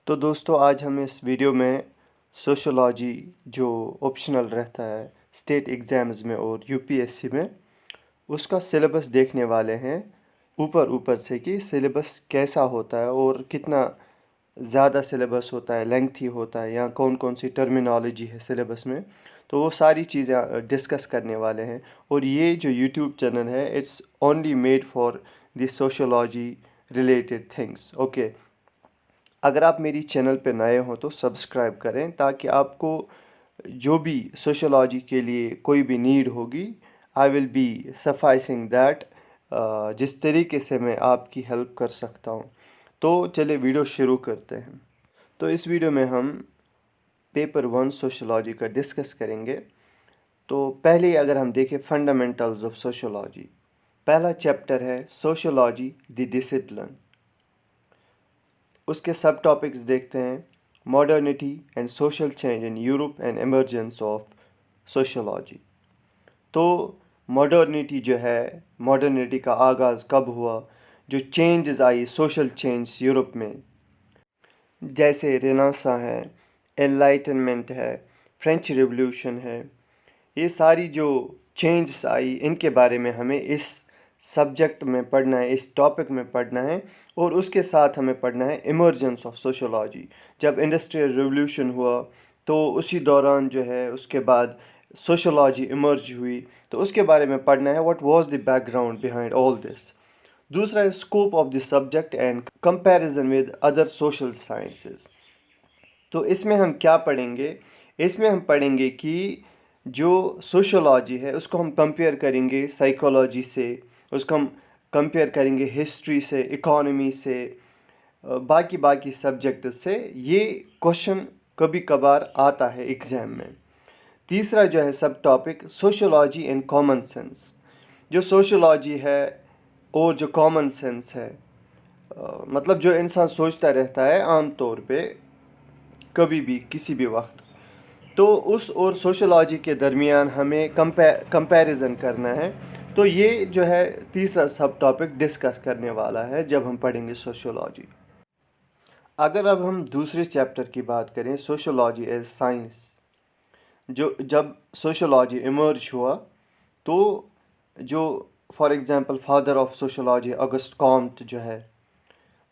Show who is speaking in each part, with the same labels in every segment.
Speaker 1: तो दोस्तों आज हम इस वीडियो में सोशियोलॉजी जो ऑप्शनल रहता है स्टेट एग्ज़ाम्स में और यूपीएससी में उसका सिलेबस देखने वाले हैं ऊपर ऊपर से कि सिलेबस कैसा होता है और कितना ज़्यादा सिलेबस होता है, लेंथी होता है या कौन कौन सी टर्मिनोलॉजी है सिलेबस में। तो वो सारी चीज़ें डिस्कस करने वाले हैं। और ये जो यूट्यूब चैनल है it's only made for the sociology related things. Okay, अगर आप मेरी चैनल पे नए हो तो सब्सक्राइब करें ताकि आपको जो भी सोशियोलॉजी के लिए कोई भी नीड होगी आई विल बी सफाइसिंग दैट, जिस तरीके से मैं आपकी हेल्प कर सकता हूँ। तो चलिए वीडियो शुरू करते हैं। तो इस वीडियो में हम पेपर 1 सोशियोलॉजी का डिस्कस करेंगे। तो पहले अगर हम देखें फंडामेंटल्स ऑफ सोशियोलॉजी, पहला चैप्टर है सोशियोलॉजी द डिसिप्लिन। उसके सब टॉपिक्स देखते हैं, modernity and social change in Europe and emergence of sociology. तो मॉडर्निटी जो है, मॉडर्निटी का आगाज़ कब हुआ, जो चेंजेस आई सोशल चेंज यूरोप में, जैसे रेनेसां है, एनलाइटनमेंट है, फ्रेंच रिवॉल्यूशन है, ये सारी जो चेंजेस आई इनके बारे में हमें इस सब्जेक्ट में पढ़ना है, इस टॉपिक में पढ़ना है। और उसके साथ हमें पढ़ना है इमर्जेंस ऑफ सोशियोलॉजी। जब इंडस्ट्रियल रिवॉल्यूशन हुआ तो उसी दौरान जो है उसके बाद सोशियोलॉजी इमर्ज हुई, तो उसके बारे में पढ़ना है, what was the background behind all this. दूसरा है scope of the subject and comparison with other social sciences. तो इसमें हम क्या पढ़ेंगे? इसमें हम पढ़ेंगे कि जो सोशियोलॉजी है उसको हम कंपेयर करेंगे साइकोलॉजी से, उसको हम कंपेयर करेंगे हिस्ट्री से, इकोनॉमी से, बाकी बाकी सब्जेक्ट से। ये क्वेश्चन कभी कभार आता है एग्ज़ाम में। तीसरा जो है सब topic sociology and common sense. जो सोशियोलॉजी है और जो कॉमन सेंस है, मतलब जो इंसान सोचता रहता है आम तौर पे कभी भी किसी भी वक्त, तो उस और सोशियोलॉजी के दरमियान हमें कंपैरिजन करना है। तो ये जो है तीसरा सब टॉपिक डिस्कस करने वाला है जब हम पढ़ेंगे सोशियोलॉजी। अगर अब हम दूसरे चैप्टर की बात करें, सोशियोलॉजी एज साइंस, जो जब सोशियोलॉजी इमर्ज हुआ तो जो for example father of sociology August Comte जो है,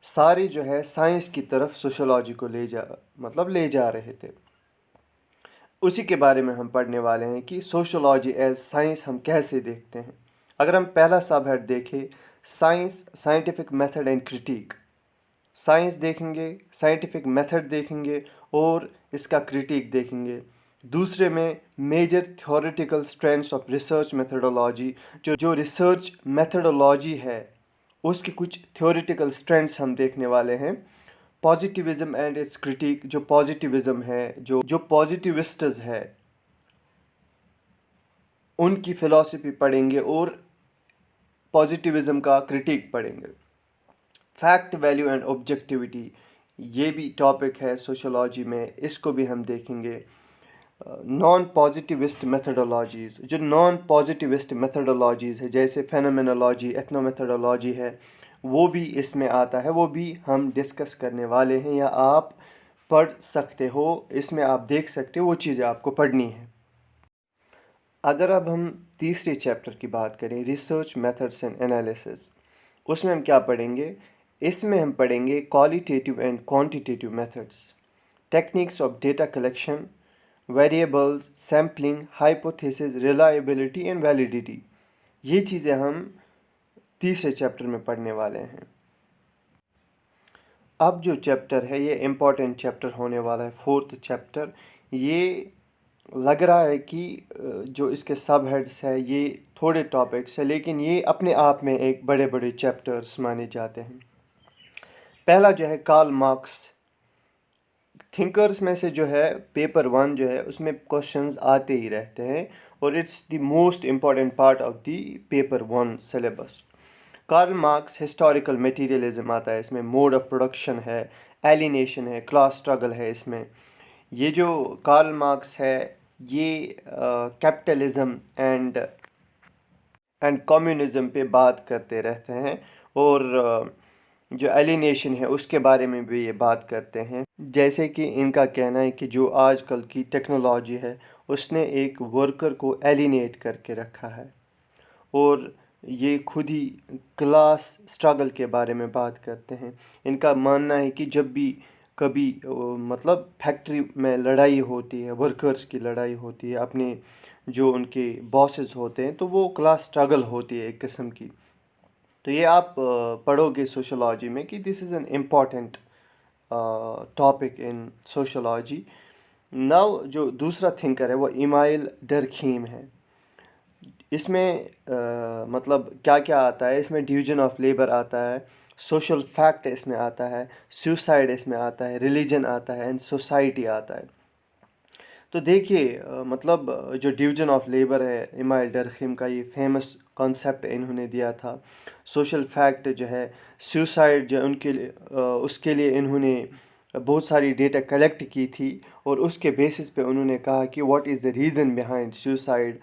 Speaker 1: सारे जो है साइंस की तरफ सोशियोलॉजी को ले जा रहे थे। उसी के बारे में हम पढ़ने वाले हैं कि सोशियोलॉजी एज साइंस हम कैसे देखते हैं। अगर हम पहला सब हेड देखें, science, scientific method and critique. Science देखेंगे, साइंटिफिक मेथड देखेंगे और इसका क्रिटिक देखेंगे। दूसरे में major theoretical strengths of research methodology, जो रिसर्च मेथडोलॉजी है उसकी कुछ थ्योरेटिकल स्ट्रेंथ्स हम देखने वाले हैं। पॉजिटिविज्म एंड इट्स क्रिटिक, जो पॉजिटिविज्म है, जो पॉजिटिविस्ट्स है उनकी फ़िलॉसफी पढ़ेंगे और पॉजिटिविज्म का क्रिटिक पढ़ेंगे। फैक्ट, वैल्यू एंड ऑब्जेक्टिविटी, ये भी टॉपिक है सोशियोलॉजी में, इसको भी हम देखेंगे। नॉन पॉजिटिविस्ट मेथडोलॉजीज़, जो नॉन पॉजिटिविस्ट मेथडोलॉजीज़ है जैसे फेनोमेनोलॉजी, एथनोमेथडोलॉजी है, वो भी इसमें आता है, वो भी हम डिस्कस करने वाले हैं या आप पढ़ सकते हो, इसमें आप देख सकते हो, वो चीज़ें आपको पढ़नी है। अगर अब हम तीसरे चैप्टर की बात करें, रिसर्च मेथड्स एंड एनालिसिस, उसमें हम क्या पढ़ेंगे? इसमें हम पढ़ेंगे qualitative and quantitative methods, techniques of data collection, variables, sampling, hypothesis, reliability and validity. ये चीज़ें हम तीसरे चैप्टर में पढ़ने वाले हैं। अब जो चैप्टर है ये इम्पॉर्टेंट चैप्टर होने वाला है, फोर्थ चैप्टर। ये लग रहा है कि जो इसके सब हेड्स है ये थोड़े टॉपिक्स है, लेकिन ये अपने आप में एक बड़े बड़े चैप्टर्स माने जाते हैं। पहला जो है कार्ल मार्क्स। थिंकर्स में से जो है पेपर 1 जो है उसमें क्वेश्चंस आते ही रहते हैं और it's the most important part of the paper 1 syllabus. Karl Marx, historical materialism आता है इसमें, मोड ऑफ प्रोडक्शन है, एलिनेशन है, क्लास स्ट्रगल है इसमें। ये जो कार्ल मार्क्स है ये कैपिटलिज्म एंड कम्युनिज्म पे बात करते रहते हैं और जो एलिनेशन है उसके बारे में भी ये बात करते हैं। जैसे कि इनका कहना है कि जो आजकल की टेक्नोलॉजी है उसने एक वर्कर को एलिनेट करके रखा है, और ये खुद ही क्लास स्ट्रगल के बारे में बात करते हैं। इनका मानना है कि जब भी कभी मतलब फैक्ट्री में लड़ाई होती है, वर्कर्स की लड़ाई होती है अपने जो उनके बॉसेस होते हैं, तो वो क्लास स्ट्रगल होती है एक किस्म की। तो ये आप पढ़ोगे सोशोलॉजी में कि this is an important topic in sociology. Now जो दूसरा थिंकर है वो इमाइल डरखीम है। इसमें मतलब क्या क्या आता है, इसमें डिवीजन ऑफ लेबर आता है, सोशल फैक्ट इसमें आता है, सुसाइड इसमें आता है, रिलीजन आता है एंड सोसाइटी आता है। तो देखिए मतलब जो डिवीजन ऑफ लेबर है इमाइल डरखीम का, ये फेमस कॉन्सेप्ट इन्होंने दिया था। सोशल फैक्ट जो है, सुसाइड जो उनके लिए उसके लिए इन्होंने बहुत सारी डेटा कलेक्ट की थी, और उसके बेसिस पे उन्होंने कहा कि what is the reason behind suicide.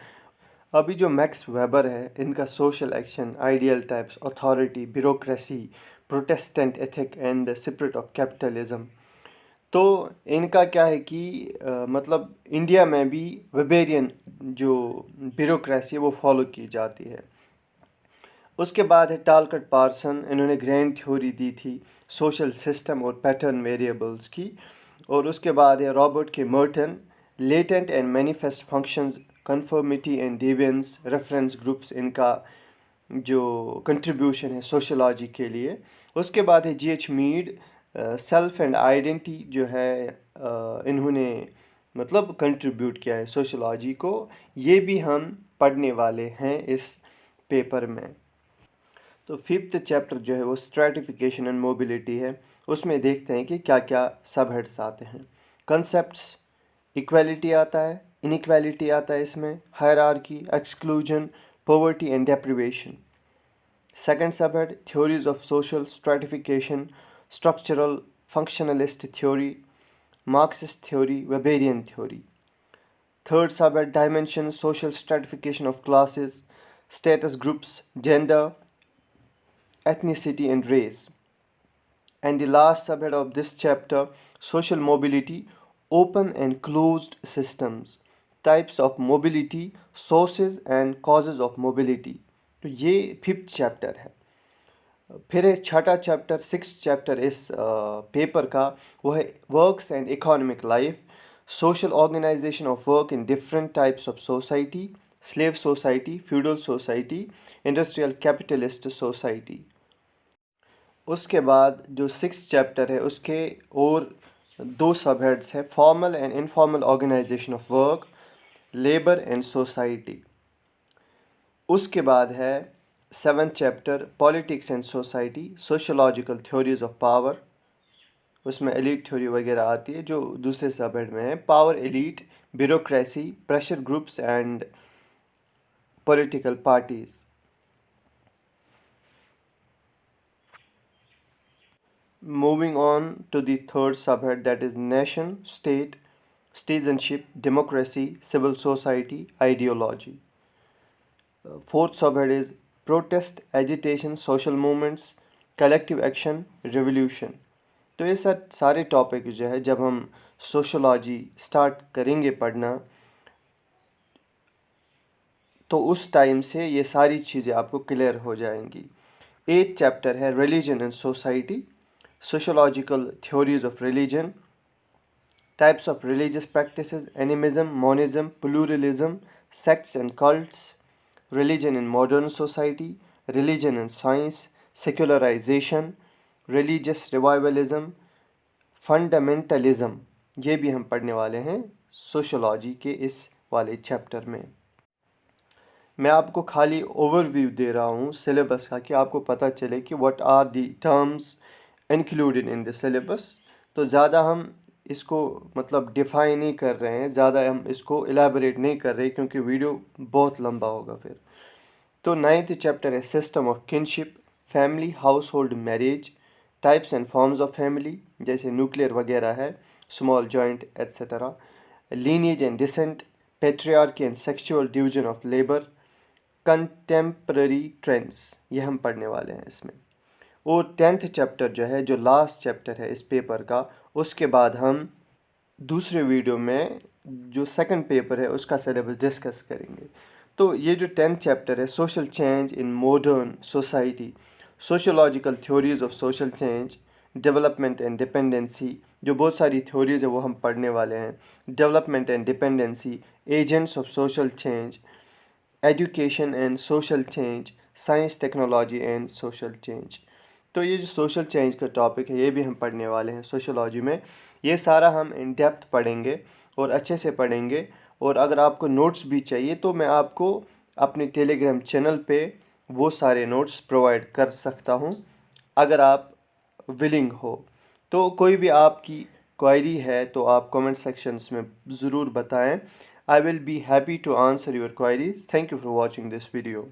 Speaker 1: अभी जो मैक्स वेबर है, इनका social action, ideal types, authority, bureaucracy, Protestant ethic and the spirit of capitalism. तो इनका क्या है कि मतलब इंडिया में भी वेबेरियन जो ब्यूरोक्रेसी है वो फॉलो की जाती है। उसके बाद है टालकट पार्सन, इन्होंने ग्रैंड थ्योरी दी थी सोशल सिस्टम और पैटर्न वेरिएबल्स की। और उसके बाद है रॉबर्ट के Merton, latent and manifest functions, conformity and deviance, reference groups, इनका जो कंट्रीब्यूशन है सोशोलॉजी के लिए। उसके बाद है G H. Mead, self and identity जो है इन्होंने मतलब कंट्रीब्यूट किया है सोशोलॉजी को। ये भी हम पढ़ने वाले हैं इस पेपर में। तो फिफ्थ चैप्टर जो है वो स्ट्रैटिफिकेशन एंड मोबिलिटी है। उसमें देखते हैं कि क्या क्या सब हेड्स आते हैं। कंसेप्ट्स, इक्वालिटी आता है, इनइक्वालिटी आता है इसमें, hierarchy, exclusion, poverty and deprivation. Second sub head theories of social stratification, structural functionalist theory, Marxist theory, Weberian theory. Third sub head dimension social stratification of classes, status groups, gender, ethnicity and race. And the last subhead of this chapter, social mobility, open and closed systems, types of mobility, sources and causes of mobility। तो ये fifth chapter है। फिर है छठा chapter, six chapter इस paper का, वो है works and economic life, social organisation of work in different types of society, slave society, feudal society, industrial capitalist society. उसके बाद जो सिक्स चैप्टर है उसके और दो सब हेड्स है, formal and informal organisation of work, labour and society. उसके बाद है seventh chapter, politics and society, sociological theories of power. उसमें एलीट थ्योरी वगैरह आती है जो दूसरे सब हेड में है, power elite, bureaucracy, pressure groups and political parties. Moving on to the third subhead, that is nation, state, citizenship, democracy, civil society, ideology. Fourth subhead is protest, agitation, social movements, collective action, revolution. तो ये सारे topic जो है जब हम sociology start करेंगे पढ़ना, तो उस टाइम से ये सारी चीज़ें आपको क्लियर हो जाएंगी। एथ चैप्टर है religion and society, sociological theories of religion, types of religious practices, animism, monism, pluralism, sects and cults, religion in modern society, religion and science, secularization, religious revivalism, fundamentalism। ये भी हम पढ़ने वाले हैं सोशोलॉजी के इस वाले चैप्टर में। मैं आपको खाली ओवरव्यू दे रहा हूँ सिलेबस का कि आपको पता चले कि what are the terms included in the syllabus. तो ज़्यादा हम इसको मतलब डिफ़ाइन नहीं कर रहे हैं, ज़्यादा हम इसको एलैबोरेट नहीं कर रहे क्योंकि वीडियो बहुत लंबा होगा फिर। तो नाइन्थ चैप्टर है system of kinship, family, household, marriage, types and forms of family जैसे न्यूक्लियर वगैरह है, small joint etcetera, lineage and descent, patriarchy and sexual division of labour, contemporary trends, ये हम पढ़ने वाले हैं इसमें। और 10th चैप्टर जो है, जो लास्ट चैप्टर है इस पेपर का, उसके बाद हम दूसरे वीडियो में जो सेकंड पेपर है उसका सिलेबस डिस्कस करेंगे। तो ये जो 10th चैप्टर है, social change in modern society, sociological theories of social change, development and dependency, जो बहुत सारी थ्योरीज है वो हम पढ़ने वाले हैं। Development and dependency, agents of social change, education and social change, science technology and social change. तो ये जो सोशल चेंज का टॉपिक है ये भी हम पढ़ने वाले हैं सोशोलॉजी में। ये सारा हम इन डेप्थ पढ़ेंगे और अच्छे से पढ़ेंगे। और अगर आपको नोट्स भी चाहिए तो मैं आपको अपने टेलीग्राम चैनल पे वो सारे नोट्स प्रोवाइड कर सकता हूँ, अगर आप विलिंग हो। तो कोई भी आपकी क्वेरी है तो आप कमेंट सेक्शंस में ज़रूर बताएं। I will be happy to answer your queries. Thank you for watching this video.